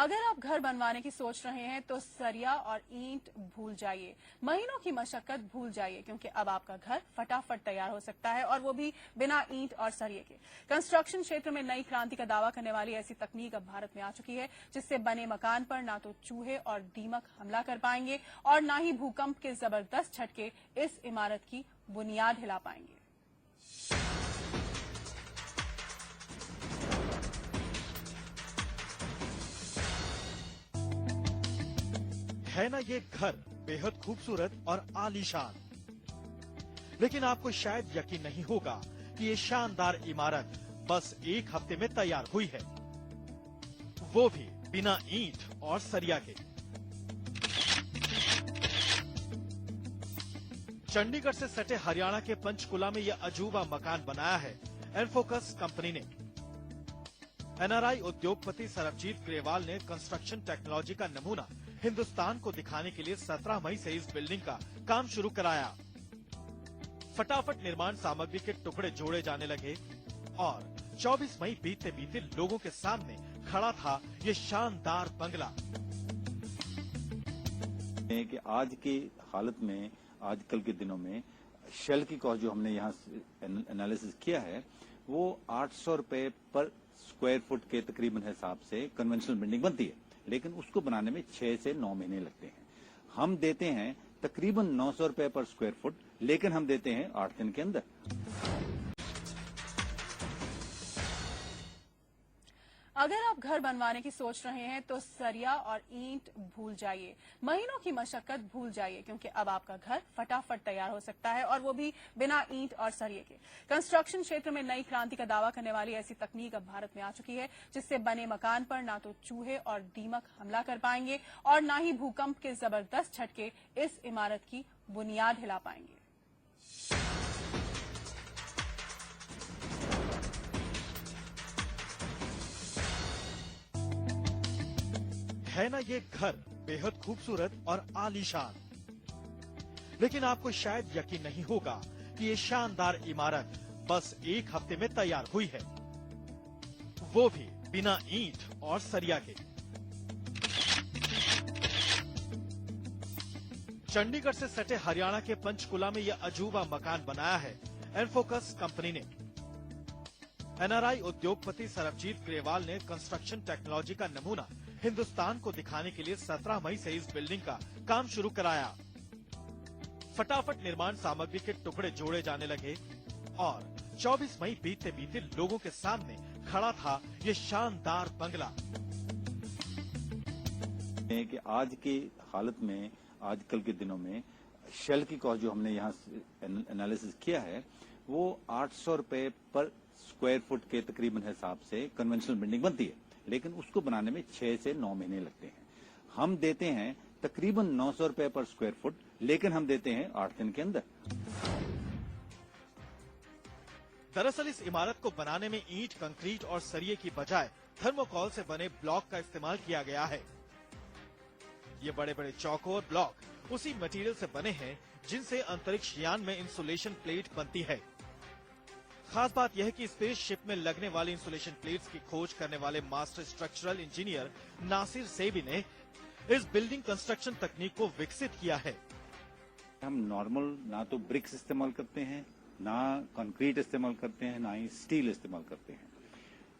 अगर आप घर बनवाने की सोच रहे हैं तो सरिया और ईंट भूल जाइए, महीनों की मशक्कत भूल जाइए, क्योंकि अब आपका घर फटाफट तैयार हो सकता है और वो भी बिना ईंट और सरिये के। कंस्ट्रक्शन क्षेत्र में नई क्रांति का दावा करने वाली ऐसी तकनीक अब भारत में आ चुकी है, जिससे बने मकान पर ना तो चूहे और दीमक हमला कर पाएंगे और ना ही भूकंप के जबरदस्त झटके इस इमारत की बुनियाद हिला पाएंगे। है ना ये घर बेहद खूबसूरत और आलीशान, लेकिन आपको शायद यकीन नहीं होगा कि ये शानदार इमारत बस एक हफ्ते में तैयार हुई है, वो भी बिना ईंट और सरिया के। चंडीगढ़ से सटे हरियाणा के पंचकुला में यह अजूबा मकान बनाया है एनफोकस कंपनी ने। एनआरआई उद्योगपति सरबजीत ग्रेवाल ने कंस्ट्रक्शन टेक्नोलॉजी का नमूना हिंदुस्तान को दिखाने के लिए 17 मई से इस बिल्डिंग का काम शुरू कराया। फटाफट निर्माण सामग्री के टुकड़े जोड़े जाने लगे और 24 मई बीते बीते लोगों के सामने खड़ा था ये शानदार बंगला। कि आज की हालत में, आजकल के दिनों में शेल की कॉस्ट जो हमने यहाँ एनालिसिस किया है वो 800 रुपए पर स्क्वायर फुट के तकरीबन हिसाब से कन्वेंशनल बिल्डिंग बनती है, लेकिन उसको बनाने में 6 से 9 महीने लगते हैं। हम देते हैं तकरीबन 900 रुपए पर स्क्वायर फुट, लेकिन हम देते हैं 8 दिन के अंदर। अगर आप घर बनवाने की सोच रहे हैं तो सरिया और ईंट भूल जाइए, महीनों की मशक्कत भूल जाइए, क्योंकि अब आपका घर फटाफट तैयार हो सकता है और वो भी बिना ईंट और सरिये के। कंस्ट्रक्शन क्षेत्र में नई क्रांति का दावा करने वाली ऐसी तकनीक अब भारत में आ चुकी है, जिससे बने मकान पर ना तो चूहे और दीमक हमला कर पाएंगे और ना ही भूकंप के जबरदस्त झटके इस इमारत की बुनियाद हिला पाएंगे। है ना ये घर बेहद खूबसूरत और आलीशान, लेकिन आपको शायद यकीन नहीं होगा कि ये शानदार इमारत बस एक हफ्ते में तैयार हुई है, वो भी बिना ईंट और सरिया के। चंडीगढ़ से सटे हरियाणा के पंचकुला में यह अजूबा मकान बनाया है एनफोकस कंपनी ने। एनआरआई उद्योगपति सरबजीत ग्रेवाल ने कंस्ट्रक्शन टेक्नोलॉजी का नमूना हिंदुस्तान को दिखाने के लिए 17 मई से इस बिल्डिंग का काम शुरू कराया। फटाफट निर्माण सामग्री के टुकड़े जोड़े जाने लगे और 24 मई बीते बीते लोगों के सामने खड़ा था ये शानदार बंगला। कि आज की हालत में, आजकल के दिनों में शेल की कॉस्ट जो हमने यहाँ एनालिसिस किया है वो 800 रुपए पर स्क्वायर फुट के तकरीबन हिसाब से कन्वेंशनल बिल्डिंग बनती है, लेकिन उसको बनाने में 6 से 9 महीने लगते हैं। हम देते हैं तकरीबन 900 रुपए पर स्क्वायर फुट, लेकिन हम देते हैं 8 दिन के अंदर। दरअसल इस इमारत को बनाने में ईंट, कंक्रीट और सरिये की बजाय थर्मोकॉल से बने ब्लॉक का इस्तेमाल किया गया है। ये बड़े बड़े चौकोर ब्लॉक उसी मटेरियल से बने हैं जिनसे अंतरिक्ष यान में इंसुलेशन प्लेट बनती है। खास बात यह है कि स्पेसशिप में लगने वाली इंसुलेशन प्लेट्स की खोज करने वाले master structural engineer Nasir Sebi ने इस बिल्डिंग कंस्ट्रक्शन तकनीक को विकसित किया है। हम नॉर्मल ना तो ब्रिक्स इस्तेमाल करते हैं, ना कंक्रीट इस्तेमाल करते हैं, ना ही स्टील इस्तेमाल करते हैं।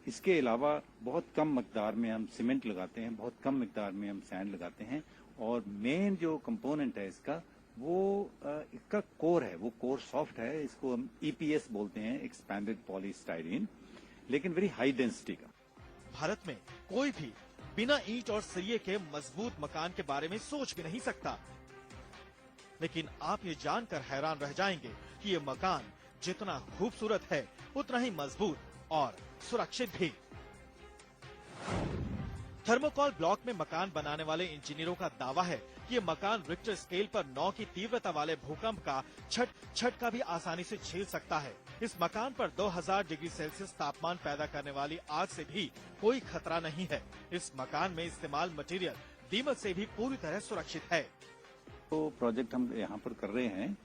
इसके अलावा बहुत कम मिकदार में हम सीमेंट लगाते हैं, बहुत कम मिकदार में हम सैंड लगाते हैं, और मेन जो कंपोनेंट है इसका वो इसका कोर है, वो कोर सॉफ्ट है। इसको हम EPS बोलते हैं, एक्सपैंडेड पॉलीस्टाइरीन, लेकिन वेरी हाई डेंसिटी का। भारत में कोई भी बिना ईंट और सरिये के मजबूत मकान के बारे में सोच भी नहीं सकता, लेकिन आप ये जानकर हैरान रह जाएंगे कि ये मकान जितना खूबसूरत है उतना ही मजबूत और सुरक्षित भी। थर्मोकॉल ब्लॉक में मकान बनाने वाले इंजीनियरों का दावा है कि ये मकान रिक्टर स्केल पर 9 की तीव्रता वाले भूकंप का झटका भी आसानी से झेल सकता है। इस मकान पर 2000 डिग्री सेल्सियस तापमान पैदा करने वाली आग से भी कोई खतरा नहीं है। इस मकान में इस्तेमाल मटेरियल दीमक से भी पूरी तरह सुरक्षित है। तो प्रोजेक्ट हम यहाँ पर कर रहे हैं,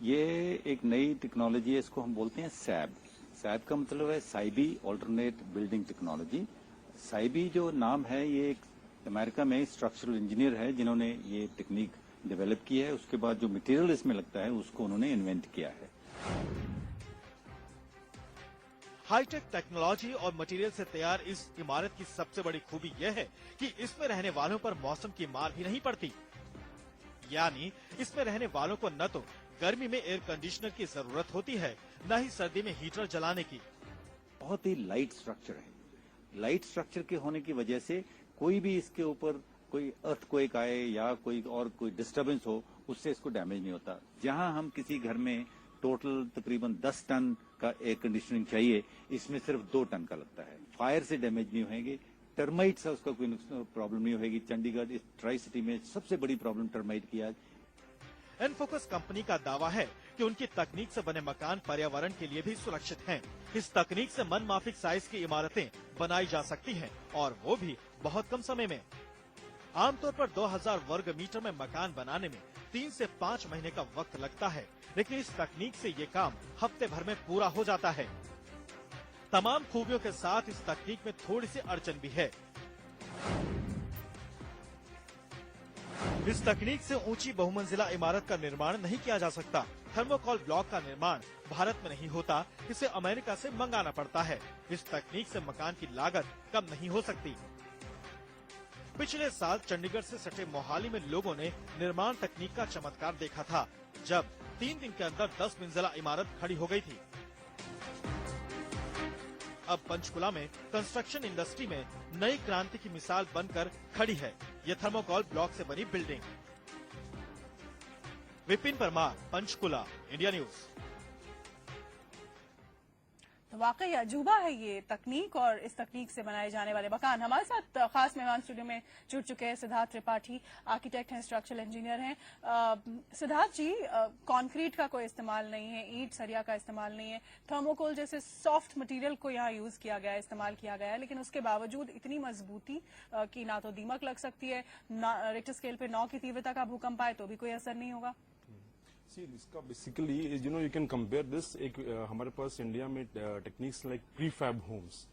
ये एक नई टेक्नोलॉजी है, इसको हम बोलते हैं सैब। सैब का मतलब है साइबी ऑल्टरनेट बिल्डिंग टेक्नोलॉजी। साइबी जो नाम है ये एक अमेरिका में स्ट्रक्चरल इंजीनियर है जिन्होंने ये टेक्निक डेवलप की है। उसके बाद जो मटेरियल इसमें लगता है उसको उन्होंने इन्वेंट किया है। हाईटेक टेक्नोलॉजी और मटेरियल से तैयार इस इमारत की सबसे बड़ी खूबी यह है कि इसमें रहने वालों पर मौसम की मार भी नहीं पड़ती। यानी इसमें रहने वालों को न तो गर्मी में एयर कंडीशनर की जरूरत होती है, न ही सर्दी में हीटर जलाने की। बहुत ही लाइट स्ट्रक्चर है। लाइट स्ट्रक्चर के होने की वजह से कोई भी इसके ऊपर कोई अर्थक्वेक आए या कोई डिस्टरबेंस हो, उससे इसको डैमेज नहीं होता। जहां हम किसी घर में टोटल तकरीबन 10 टन का एयर कंडीशनिंग चाहिए, इसमें सिर्फ 2 टन का लगता है। फायर से डैमेज नहीं होंगे, टर्माइट से उसका कोई प्रॉब्लम नहीं होगी। चंडीगढ़ इस ट्राई सिटी में सबसे बड़ी प्रॉब्लम टर्माइट की आज। एनफोकस कंपनी का दावा है कि उनकी तकनीक से बने मकान पर्यावरण के लिए भी सुरक्षित हैं। इस तकनीक से मन माफिक साइज की इमारतें बनाई जा सकती हैं और वो भी बहुत कम समय में। आमतौर पर 2000 वर्ग मीटर में मकान बनाने में 3 से 5 महीने का वक्त लगता है, लेकिन इस तकनीक से ये काम हफ्ते भर में पूरा हो जाता है। तमाम खूबियों के साथ इस तकनीक में थोड़ी सी अड़चन भी है। इस तकनीक से ऊंची बहुमंजिला इमारत का निर्माण नहीं किया जा सकता। थर्मोकोल ब्लॉक का निर्माण भारत में नहीं होता, इसे अमेरिका से मंगाना पड़ता है। इस तकनीक से मकान की लागत कम नहीं हो सकती। पिछले साल चंडीगढ़ से सटे मोहाली में लोगों ने निर्माण तकनीक का चमत्कार देखा था, जब 3 दिन के अंदर 10 मंजिला इमारत खड़ी हो गई थी। अब पंचकुला में कंस्ट्रक्शन इंडस्ट्री में नई क्रांति की मिसाल बनकर खड़ी है ये थर्मोकोल ब्लॉक से बनी building. Vipin Parmar, Panchkula, India news. तो वाकई अजूबा है ये तकनीक और इस तकनीक से बनाए जाने वाले मकान। हमारे साथ खास मेहमान स्टूडियो में जुड़ चुके हैं सिद्धार्थ त्रिपाठी, आर्किटेक्ट हैं, स्ट्रक्चरल इंजीनियर हैं। सिद्धार्थ जी, कंक्रीट का कोई इस्तेमाल नहीं है, ईंट सरिया का इस्तेमाल नहीं है, थर्मोकोल जैसे सॉफ्ट मटेरियल को यहाँ यूज किया गया है, इस्तेमाल किया गया है, लेकिन उसके बावजूद इतनी मजबूती कि ना तो दीमक लग सकती है, रिक्टर स्केल पे 9 की तीव्रता का भूकंप आए तो भी कोई असर नहीं होगा। इसका basically you can compare this. एक हमारे पास इंडिया में techniques like prefab homes.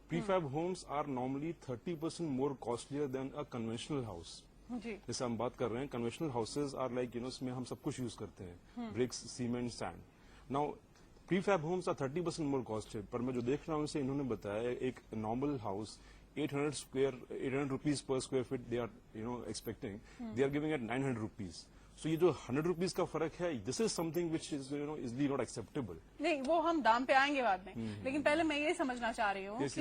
Prefab homes are normally 30% more costlier than a conventional house. जैसे हम बात कर रहे हैं, कन्वेंशनल हाउसेज आर लाइक इसमें हम सब कुछ यूज करते हैं, bricks, cement, sand. Now prefab homes are 30% more costly. पर मैं जो देख रहा हूँ इसे इन्होंने बताया एक नॉर्मल हाउस 800 रुपीज पर square feet they are expecting, they are giving at 900 rupees. So ये जो 100 रुपीज का फर्क है, this is something which is easily not acceptable. नहीं, वो हम दाम पे आएंगे बाद में, लेकिन पहले मैं ये समझना चाह रही हूँ कि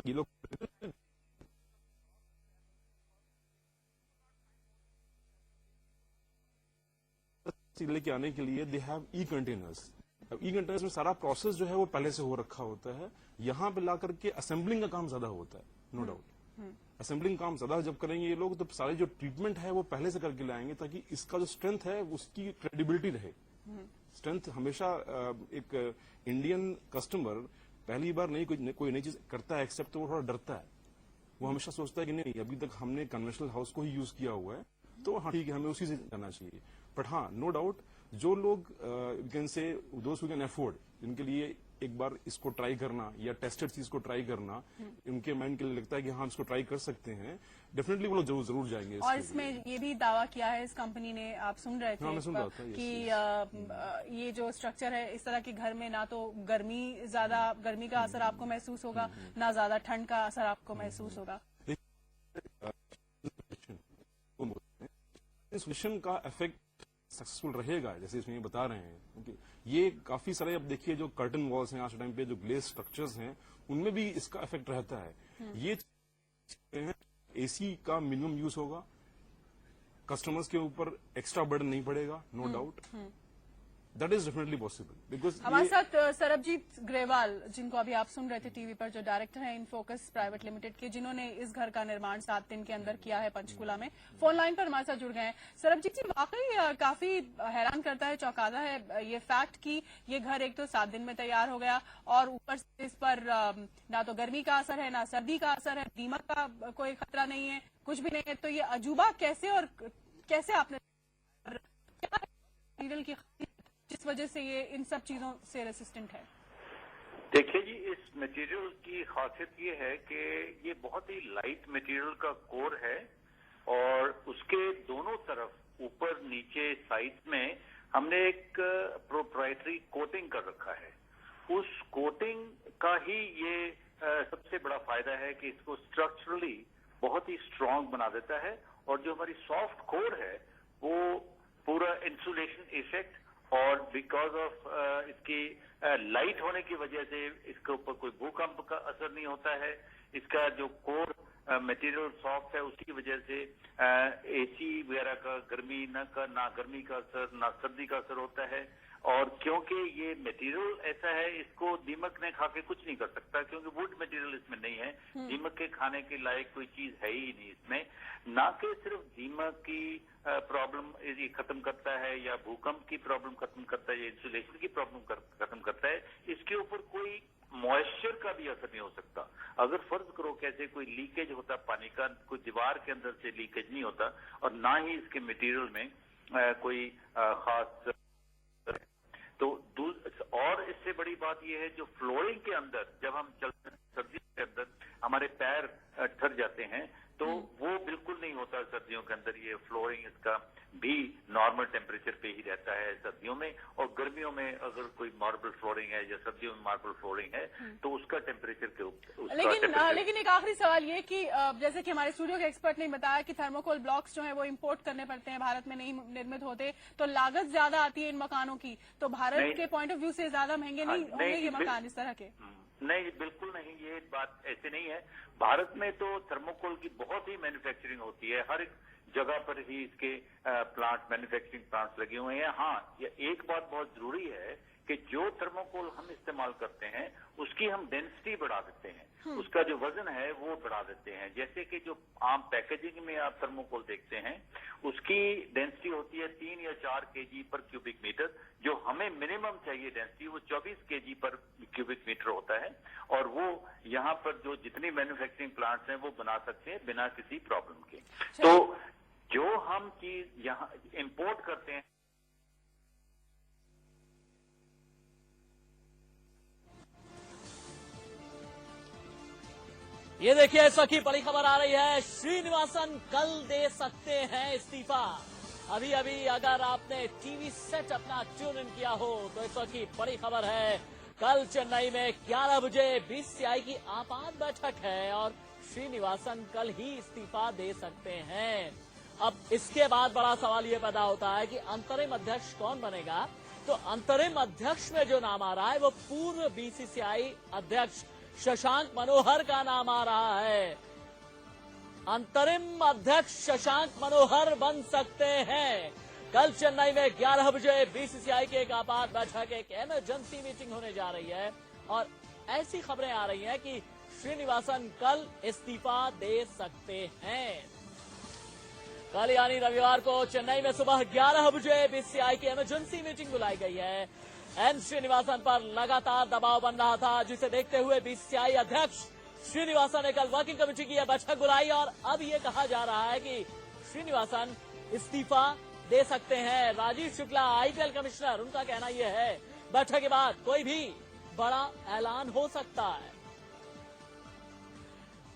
ये लोग लेके आने के लिए they have E containers. E containers में सारा प्रोसेस जो है वो पहले से हो रखा होता है। यहाँ पे ला करके असेंबलिंग का काम ज्यादा होता है, नो डाउट। असेंबलिंग काम ज्यादा जब करेंगे ये लोग, तो सारे जो ट्रीटमेंट है वो पहले से करके लाएंगे, ताकि इसका जो स्ट्रेंथ है उसकी क्रेडिबिलिटी रहे। स्ट्रेंथ हमेशा एक इंडियन कस्टमर पहली बार कोई नई चीज करता है एक्सेप्ट, तो वो थोड़ा डरता है। वो हमेशा सोचता है कि नहीं, अभी तक हमने कन्वेंशनल हाउस को ही यूज किया हुआ है, तो हाँ ठीक है, हमें उसी से करना चाहिए। बट हाँ, नो डाउट, जो लोग कैन से दोस्त हु कैन अफोर्ड, जिनके लिए एक बार इसको ट्राई करना या टेस्टेड चीज को ट्राई करना उनके माइंड के लिए लगता है कि हाँ इसको ट्राई कर सकते हैं, डेफिनेटली वो लोग जरूर जाएंगे। और इसमें ये भी दावा किया है इस कंपनी ने, आप सुन रहे थे, हाँ, मैं सुन रहा था, कि ये जो स्ट्रक्चर है इस तरह के घर में ना तो गर्मी का असर आपको महसूस होगा, ना ज्यादा ठंड का असर आपको महसूस होगा। इस विषम का इफेक्ट सक्सेसफुल रहेगा, जैसे इसमें ये बता रहे हैं, क्योंकि ये काफी सारे, अब देखिए जो कर्टन वॉल्स हैं आज के टाइम पे, जो ग्लेस स्ट्रक्चर्स हैं, उनमें भी इसका इफेक्ट रहता है। ये एसी का मिनिमम यूज होगा, कस्टमर्स के ऊपर एक्स्ट्रा बर्डन नहीं पड़ेगा, no doubt, that is definitely possible. Because हमारे साथ सरबजीत ग्रेवाल, जिनको अभी आप सुन रहे थे टीवी पर, जो डायरेक्टर हैं इनफोकस प्राइवेट लिमिटेड के, जिन्होंने इस घर का निर्माण 7 दिन के अंदर किया है पंचकूला में, फोन लाइन पर हमारे साथ जुड़ गए हैं। सरबजीत जी, वाकई काफी हैरान करता है, चौंकाता है ये फैक्ट कि ये घर एक तो 7 दिन में तैयार हो गया, और ऊपर से इस पर ना तो गर्मी का असर है, ना सर्दी का असर है, दीमक का कोई खतरा नहीं है, कुछ भी नहीं है। तो ये अजूबा कैसे आपने क्या मटेरियल की जिस वजह से ये इन सब चीजों से रेसिस्टेंट है? देखिए जी, इस मटेरियल की खासियत ये है कि ये बहुत ही लाइट मटेरियल का कोर है, और उसके दोनों तरफ ऊपर नीचे साइड में हमने एक प्रोप्राइटरी कोटिंग कर रखा है। उस कोटिंग का ही ये सबसे बड़ा फायदा है कि इसको स्ट्रक्चरली बहुत ही स्ट्रांग बना देता है, और जो हमारी सॉफ्ट कोर है वो पूरा इंसुलेशन इफेक्ट, और बिकॉज ऑफ इसकी लाइट होने की वजह से इसके ऊपर कोई भूकंप का असर नहीं होता है। इसका जो कोर मटेरियल सॉफ्ट है, उसकी वजह से एसी वगैरह का ना गर्मी का असर, ना सर्दी का असर होता है। और क्योंकि ये मटेरियल ऐसा है, इसको दीमक ने खा के कुछ नहीं कर सकता, क्योंकि वुड मटेरियल इसमें नहीं है। दीमक के खाने के लायक कोई चीज है ही नहीं इसमें। ना कि सिर्फ दीमक की प्रॉब्लम ये खत्म करता है, या भूकंप की प्रॉब्लम खत्म करता है, या इंसुलेशन की प्रॉब्लम खत्म करता है, इसके ऊपर कोई मॉइस्चर का भी असर नहीं हो सकता। अगर फर्ज करो कैसे कोई लीकेज होता पानी का, कोई दीवार के अंदर से लीकेज नहीं होता, और ना ही इसके मटेरियल में कोई खास। तो और इससे बड़ी बात यह है, जो फ्लोरिंग के अंदर जब हम चलते हैं, सर्दी के अंदर हमारे पैर ठर जाते हैं, तो वो बिल्कुल नहीं होता सर्दियों के अंदर। ये फ्लोरिंग इसका भी नॉर्मल टेम्परेचर पे ही रहता है सर्दियों में, और गर्मियों में अगर कोई मार्बल फ्लोरिंग है या सर्दियों में मार्बल फ्लोरिंग है, तो उसका टेम्परेचर के ऊपर। लेकिन एक आखिरी सवाल ये कि जैसे कि हमारे स्टूडियो के एक्सपर्ट ने बताया कि थर्मोकोल ब्लॉक्स जो है वो इम्पोर्ट करने पड़ते हैं, भारत में नहीं निर्मित होते, तो लागत ज्यादा आती है इन मकानों की। तो भारत के पॉइंट ऑफ व्यू से ज्यादा महंगे नहीं होंगे ये मकान इस तरह के? नहीं, बिल्कुल नहीं, ये बात ऐसे नहीं है। भारत में तो थर्मोकोल की बहुत ही मैन्युफैक्चरिंग होती है, हर एक जगह पर ही इसके मैन्युफैक्चरिंग प्लांट्स लगे हुए हैं। हाँ, ये एक बात बहुत जरूरी है कि जो थर्मोकोल हम इस्तेमाल करते हैं उसकी हम डेंसिटी बढ़ा देते हैं, उसका जो वजन है वो बढ़ा देते हैं। जैसे कि जो आम पैकेजिंग में आप थर्मोकोल देखते हैं, उसकी डेंसिटी होती है 3 या 4 kg पर क्यूबिक मीटर। जो हमें मिनिमम चाहिए डेंसिटी, वो 24 kg पर क्यूबिक मीटर होता है, और वो यहाँ पर जो जितनी मैन्युफैक्चरिंग प्लांट्स हैं वो बना सकते हैं बिना किसी प्रॉब्लम के। तो जो हम चीज यहाँ इंपोर्ट करते हैं, ये देखिए, इस वक्त की बड़ी खबर आ रही है, श्रीनिवासन कल दे सकते हैं इस्तीफा। अभी अभी अगर आपने टीवी सेट अपना ट्यून इन किया हो तो इस वक्त की बड़ी खबर है, कल चेन्नई में 11 बजे बीसीसीआई की आपात बैठक है, और श्रीनिवासन कल ही इस्तीफा दे सकते हैं। अब इसके बाद बड़ा सवाल ये पैदा होता है कि अंतरिम अध्यक्ष कौन बनेगा। तो अंतरिम अध्यक्ष में जो नाम आ रहा है वो पूर्व बीसीसीआई अध्यक्ष शशांक मनोहर का नाम आ रहा है। अंतरिम अध्यक्ष शशांक मनोहर बन सकते हैं। कल चेन्नई में 11 बजे बीसीसीआई की एक आपात बैठक, एक इमरजेंसी मीटिंग होने जा रही है, और ऐसी खबरें आ रही हैं कि श्रीनिवासन कल इस्तीफा दे सकते हैं। कल यानी रविवार को चेन्नई में सुबह 11 बजे बीसीसीआई की इमरजेंसी मीटिंग बुलाई गई है। एन श्रीनिवासन पर लगातार दबाव बन रहा था, जिसे देखते हुए बीसीसीआई अध्यक्ष श्रीनिवासन ने कल वर्किंग कमेटी की बैठक बुलाई, और अब ये कहा जा रहा है कि श्रीनिवासन इस्तीफा दे सकते हैं। राजीव शुक्ला आईपीएल कमिश्नर, उनका कहना यह है बैठक के बाद कोई भी बड़ा ऐलान हो सकता है।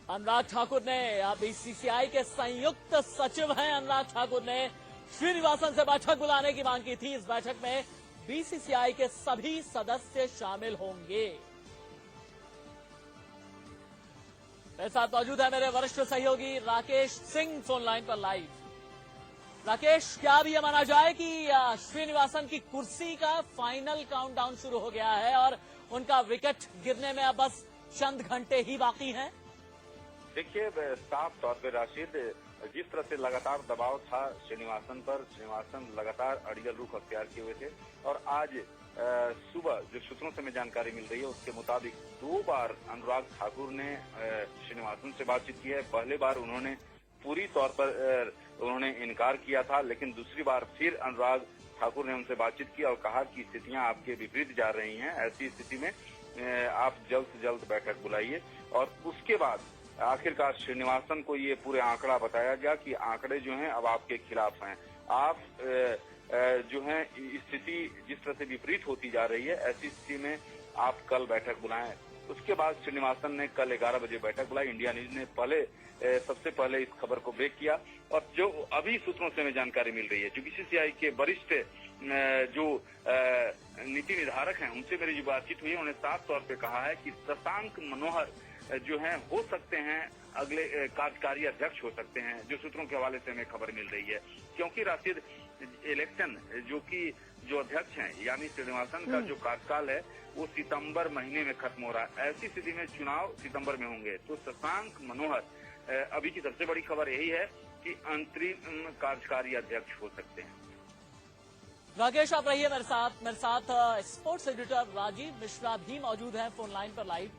अनुराग ठाकुर ने, बीसीसीआई के संयुक्त सचिव हैं अनुराग ठाकुर ने, श्रीनिवासन से बैठक बुलाने की मांग की थी। इस बैठक में बीसीसीआई के सभी सदस्य शामिल होंगे। मेरे साथ मौजूद है मेरे वरिष्ठ सहयोगी राकेश सिंह फोन लाइन पर लाइव। राकेश, क्या अभी यह माना जाए कि श्रीनिवासन की कुर्सी का फाइनल काउंटडाउन शुरू हो गया है और उनका विकेट गिरने में अब बस चंद घंटे ही बाकी हैं? देखिए, साफ तौर पे राशिद, जिस तरह से लगातार दबाव था श्रीनिवासन पर, श्रीनिवासन लगातार अड़ियल रुख अख्तियार किए हुए थे और आज सुबह जो सूत्रों से हमें जानकारी मिल रही है उसके मुताबिक 2 बार अनुराग ठाकुर ने श्रीनिवासन से बातचीत की है। पहले बार उन्होंने पूरी तौर पर उन्होंने इनकार किया था, लेकिन दूसरी बार फिर अनुराग ठाकुर ने उनसे बातचीत की और कहा कि स्थितियां आपके विपरीत जा रही हैं, ऐसी स्थिति में आप जल्द से जल्द बैठक बुलाइए। और उसके बाद आखिरकार श्रीनिवासन को ये पूरे आंकड़ा बताया गया कि आंकड़े जो हैं अब आपके खिलाफ हैं। आप जो है स्थिति जिस तरह से विपरीत होती जा रही है, ऐसी स्थिति में आप कल बैठक बुलाएं। उसके बाद श्रीनिवासन ने कल 11 बजे बैठक बुलाई। इंडिया न्यूज ने सबसे पहले इस खबर को ब्रेक किया और जो अभी सूत्रों से हमें जानकारी मिल रही है, जो बीसीसीआई के वरिष्ठ जो नीति निर्धारक हैं उनसे मेरी जो बातचीत हुई है, उन्होंने साफ तौर पे कहा है कि शशांक मनोहर जो हैं हो सकते हैं अगले कार्यकारी अध्यक्ष हो सकते हैं, जो सूत्रों के हवाले से हमें खबर मिल रही है। क्योंकि राशिद, इलेक्शन जो अध्यक्ष हैं यानी श्रीनिवासन का जो कार्यकाल है वो सितंबर महीने में खत्म हो रहा है। ऐसी स्थिति में चुनाव सितंबर में होंगे, तो शशांक मनोहर अभी की सबसे बड़ी खबर यही है कि अंतरिम कार्यकारी अध्यक्ष हो सकते हैं। राकेश, आप रहिए मेरे साथ स्पोर्ट्स एडिटर राजीव मिश्रा भी मौजूद हैं फोन लाइन पर लाइव।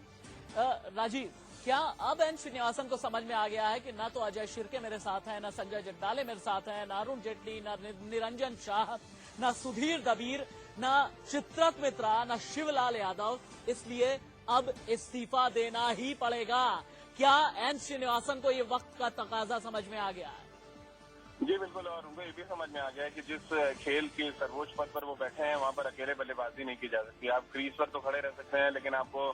राजीव, क्या अब एन श्रीनिवासन को समझ में आ गया है कि ना तो अजय शिर्के मेरे साथ हैं, ना संजय जगदाले मेरे साथ हैं, ना अरुण जेटली, ना निरंजन शाह, ना सुधीर दबीर, ना चित्रक मित्रा, ना शिवलाल यादव, इसलिए अब इस्तीफा देना ही पड़ेगा? क्या एन श्रीनिवासन को ये वक्त का तकाजा समझ में आ गया है? जी बिल्कुल, और उनको ये भी समझ में आ गया है कि जिस खेल के सर्वोच्च पद पर वो बैठे हैं वहां पर अकेले बल्लेबाजी नहीं की जा सकती। आप क्रीज पर तो खड़े रह सकते हैं, लेकिन आपको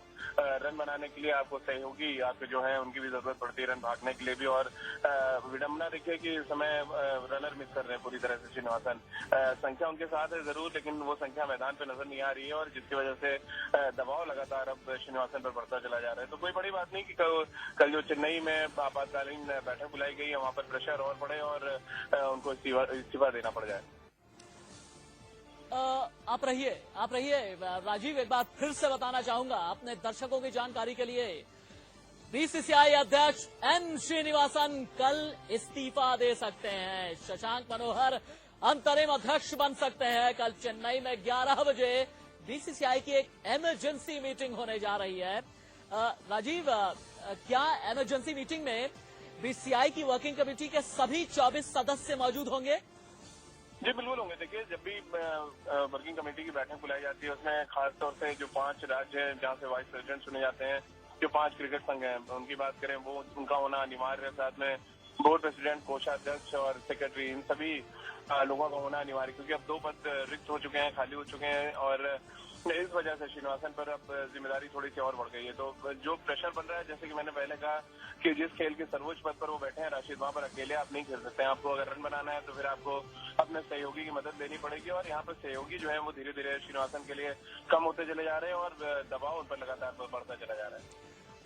रन बनाने के लिए आपको सहयोगी आपके जो है उनकी भी जरूरत पड़ती है, रन भागने के लिए भी। और विडम्बना देखिए कि इस समय रनर मिस कर रहे हैं पूरी तरह से श्रीनिवासन। संख्या उनके साथ है जरूर, लेकिन वो संख्या मैदान पे नजर नहीं आ रही है और जिसकी वजह से दबाव लगातार अब श्रीनिवासन पर बढ़ता चला जा रहा है। तो कोई बड़ी बात नहीं कि कल जो चेन्नई में आपातकालीन बैठक बुलाई गई है वहां पर प्रेशर और बढ़े और उनको इस्तीफा देना पड़ जाए। आप रहिए राजीव, एक बार फिर से बताना चाहूंगा अपने दर्शकों की जानकारी के लिए, बीसीसीआई अध्यक्ष एन श्रीनिवासन कल इस्तीफा दे सकते हैं। शशांक मनोहर अंतरिम अध्यक्ष बन सकते हैं। कल चेन्नई में 11 बजे बीसीसीआई की एक इमरजेंसी मीटिंग होने जा रही है। राजीव, क्या इमरजेंसी मीटिंग में बीसीसीआई की वर्किंग कमेटी के सभी 24 सदस्य मौजूद होंगे? जी बिल्कुल होंगे। देखिए, जब भी वर्किंग कमेटी की बैठक बुलाई जाती है उसमें खासतौर से जो 5 राज्य हैं जहां से वाइस प्रेसिडेंट चुने जाते हैं, जो 5 क्रिकेट संघ हैं उनकी बात करें, वो उनका होना अनिवार्य है। साथ में बोर्ड प्रेसिडेंट, कोषाध्यक्ष और सेक्रेटरी, इन सभी लोगों का होना अनिवार्य, क्योंकि अब 2 पद रिक्त हो चुके हैं, खाली हो चुके हैं और इस वजह से श्रीनिवासन पर अब जिम्मेदारी थोड़ी सी और बढ़ गई है। तो जो प्रेशर बन रहा है, जैसे कि मैंने पहले कहा कि जिस खेल के सर्वोच्च पद पर वो बैठे हैं राशिद, वहां पर अकेले आप नहीं खेल सकते हैं। आपको अगर रन बनाना है तो फिर आपको अपने सहयोगी की मदद लेनी पड़ेगी और यहाँ पर सहयोगी जो है वो धीरे धीरे श्रीनिवासन के लिए कम होते चले जा रहे हैं और दबाव उन पर लगातार बढ़ता चला जा रहा है।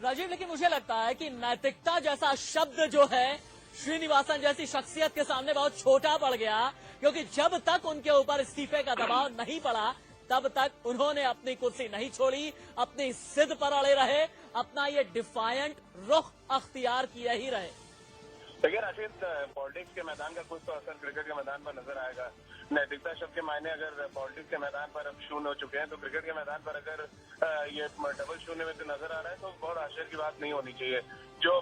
राजीव, लेकिन मुझे लगता है कि नैतिकता जैसा शब्द जो है श्रीनिवासन जैसी शख्सियत के सामने बहुत छोटा पड़ गया, क्योंकि जब तक उनके ऊपर इस्तीफे का दबाव नहीं पड़ा तब तक उन्होंने अपनी कुर्सी नहीं छोड़ी, अपनी जिद पर अड़े रहे, अपना ये डिफायंट रुख अख्तियार किए ही रहे। देखिए राशिद, पॉलिटिक्स के मैदान का कुछ तो असर क्रिकेट के मैदान पर नजर आएगा। नैतिकता शब्द के मायने अगर पॉलिटिक्स के मैदान पर अब शून्य हो चुके हैं, तो क्रिकेट के मैदान पर अगर ये डबल शून्य में से नजर आ रहा है तो बहुत आश्चर्य की बात नहीं होनी चाहिए। जो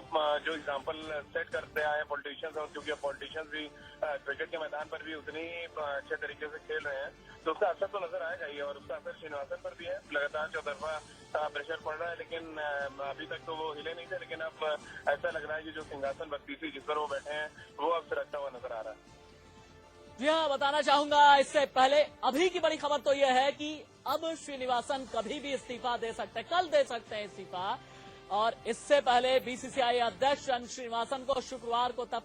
एग्जाम्पल सेट करते आए पॉलिटिशियंस, और क्योंकि पॉलिटिशियंस भी क्रिकेट के मैदान पर भी उतनी अच्छे तरीके से खेल रहे हैं, तो उसका असर तो नजर आएगा ही और उसका असर श्रीनिवासन पर भी है। लगातार चौतरफा प्रेशर पड़ रहा है, लेकिन अभी तक तो वो हिले नहीं थे, लेकिन अब ऐसा लग रहा है कि जो सिंहासन बत्तीसी जिस पर वो बैठे हैं वो अब सरकता हुआ नजर आ रहा है। जी हाँ, बताना चाहूंगा इससे पहले अभी की बड़ी खबर तो यह है कि अब श्रीनिवासन कभी भी इस्तीफा दे सकते हैं, कल दे सकते हैं इस्तीफा। और इससे पहले बीसीसीआई अध्यक्ष एन श्रीनिवासन को शुक्रवार को तब